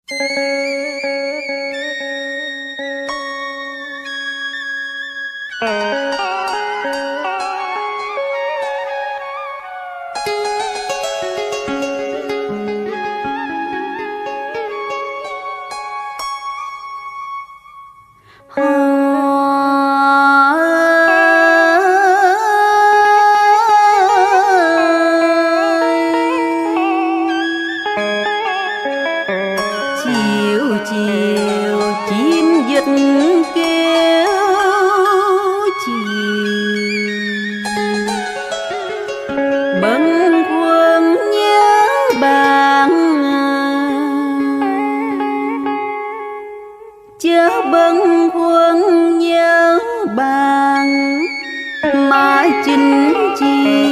Chiều chiều chim dứt kêu chiều, bâng khuâng nhớ bạn, chớ bâng khuâng nhớ bạn mà chính chiều.